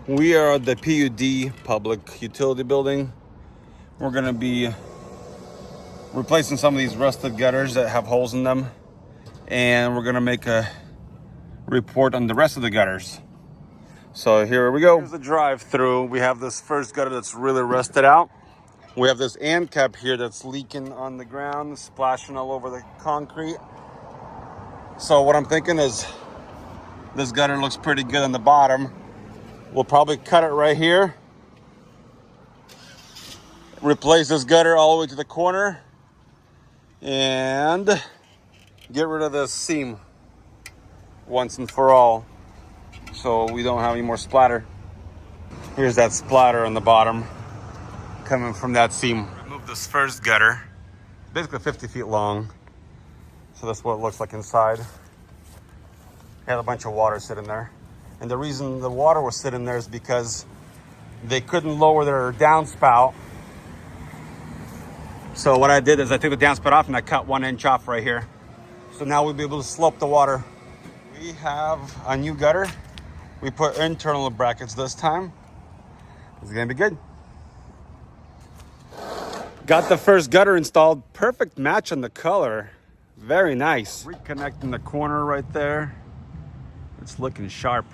We are at the PUD, Public Utility Building. We're gonna be replacing some of these rusted gutters that have holes in them. And we're gonna make a report on the rest of the gutters. So here we go. Here's the drive-through. We have this first gutter that's really rusted out. We have this end cap here that's leaking on the ground, splashing all over the concrete. So what I'm thinking is this gutter looks pretty good on the bottom. We'll probably cut it right here. Replace this gutter all the way to the corner. And get rid of this seam once and for all, so we don't have any more splatter. Here's that splatter on the bottom coming from that seam. Remove this first gutter, basically 50 feet long. So that's what it looks like inside. Had a bunch of water sitting there. And the reason the water was sitting there is because they couldn't lower their downspout. So what I did is I took the downspout off and I cut 1 inch off right here. So now we'll be able to slope the water. We have a new gutter. We put internal brackets this time. It's gonna be good. Got the first gutter installed. Perfect match on the color. Very nice. Reconnecting the corner right there. It's looking sharp.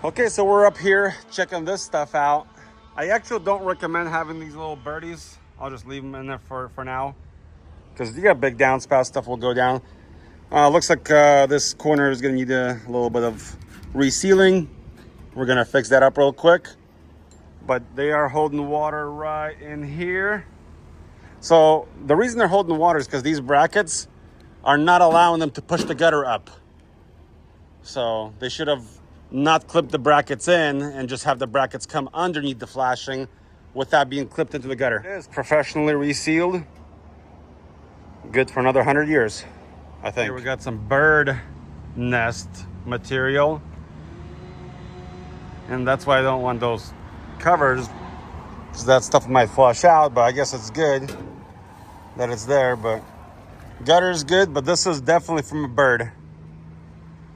Okay, so we're up here checking this stuff out. I actually don't recommend having these little birdies. I'll just leave them in there for now. Because you got big downspout, stuff will go down. Looks like this corner is gonna need a little bit of resealing. We're gonna fix that up real quick. But they are holding water right in here. So the reason they're holding water is because these brackets are not allowing them to push the gutter up. So they should have not clipped the brackets in and just have the brackets come underneath the flashing without being clipped into the gutter. It is professionally resealed. Good for another 100 years, I think. Here we got some bird nest material. And that's why I don't want those covers, because that stuff might flush out, but I guess it's good that it's there. But gutter is good, but this is definitely from a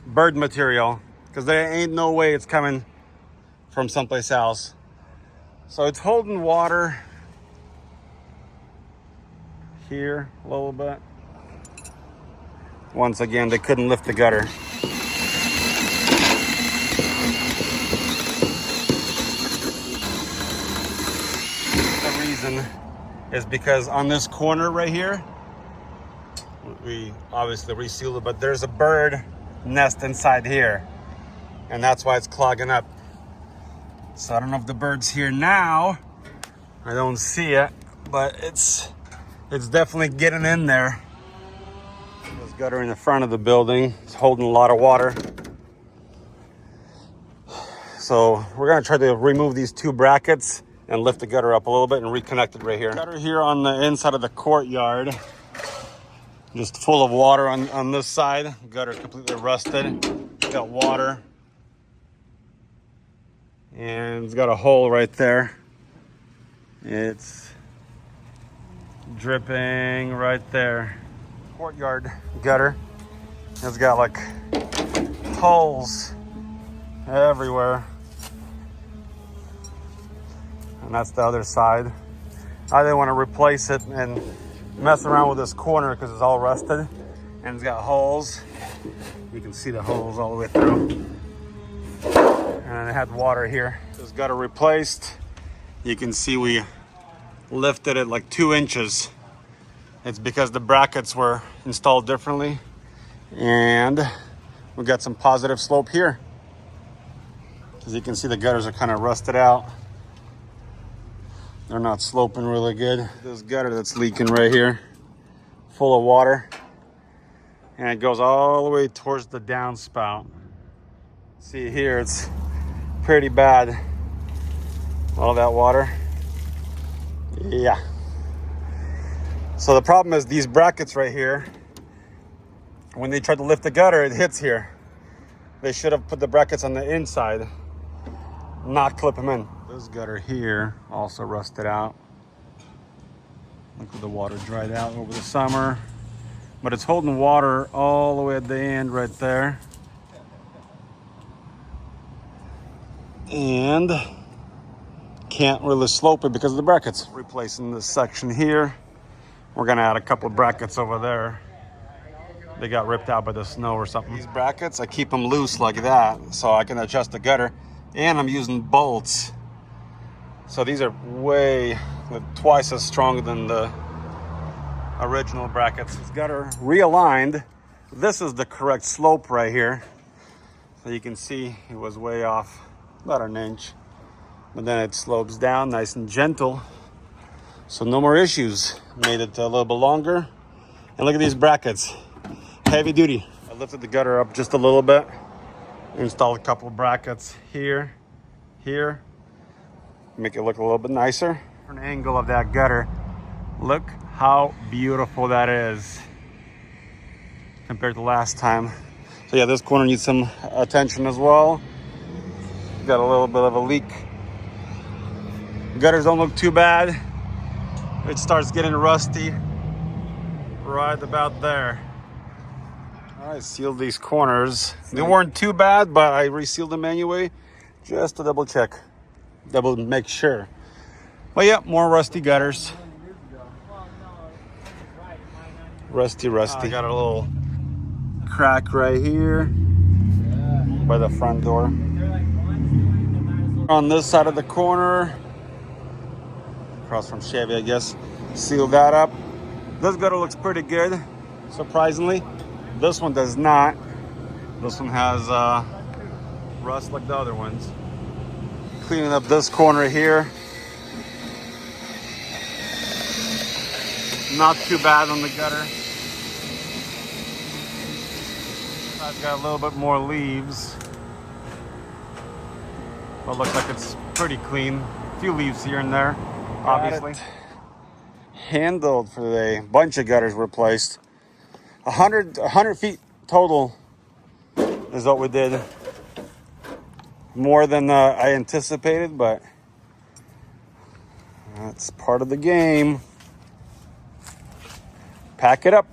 bird material, because there ain't no way it's coming from someplace else. So it's holding water here a little bit. Once again, they couldn't lift the gutter. The reason is because on this corner right here, we obviously resealed it, but there's a bird nest inside here, and that's why it's clogging up. So I don't know if the bird's here now. I don't see it, but it's definitely getting in there. This gutter in the front of the building is holding a lot of water. So we're gonna try to remove these 2 brackets and lift the gutter up a little bit and reconnect it right here. Gutter here on the inside of the courtyard, just full of water on this side. Gutter completely rusted. Got water. And it's got a hole right there. It's dripping right there. Courtyard gutter has got like holes everywhere. And that's the other side. I didn't want to replace it and mess around with this corner because it's all rusted and it's got holes. You can see the holes all the way through. And it had water here. Just got it replaced. You can see we lifted it like 2 inches. It's because the brackets were installed differently. And we got some positive slope here. As you can see, the gutters are kind of rusted out. They're not sloping really good. This gutter that's leaking right here, full of water. And it goes all the way towards the downspout. See here, it's pretty bad. All that water. Yeah. So the problem is these brackets right here, when they try to lift the gutter, it hits here. They should have put the brackets on the inside, not clip them in. This gutter here also rusted out. Look where the water dried out over the summer. But it's holding water all the way at the end right there. and can't really slope it because of the brackets. Replacing this section here. We're gonna add a couple of brackets over there. They got ripped out by the snow or something. These brackets, I keep them loose like that so I can adjust the gutter, and I'm using bolts. So these are way, twice as strong than the original brackets. This gutter realigned. This is the correct slope right here. So you can see it was way off, about an inch. But then it slopes down nice and gentle. So no more issues. Made it a little bit longer. And look at these brackets. Heavy duty. I lifted the gutter up just a little bit. Installed a couple of brackets here, here. Make it look a little bit nicer. An angle of that gutter. Look how beautiful that is compared to last time. So yeah, this corner needs some attention as well. Got a little bit of a leak. Gutters don't look too bad. It starts getting rusty right about there. I sealed these corners. They weren't too bad, but I resealed them anyway, just to double check, double make sure. But yeah, more rusty gutters. Rusty. I got a little crack right here by the front door. On this side of the corner, across from Chevy, I guess, seal that up. This gutter looks pretty good, surprisingly. This one does not. This one has rust like the other ones. Cleaning up this corner here. Not too bad on the gutter. I've got a little bit more leaves, but looks like it's pretty clean. A few leaves here and there, obviously. Handled for today. Bunch of gutters replaced. 100 feet total is what we did. More than I anticipated, but that's part of the game. Pack it up.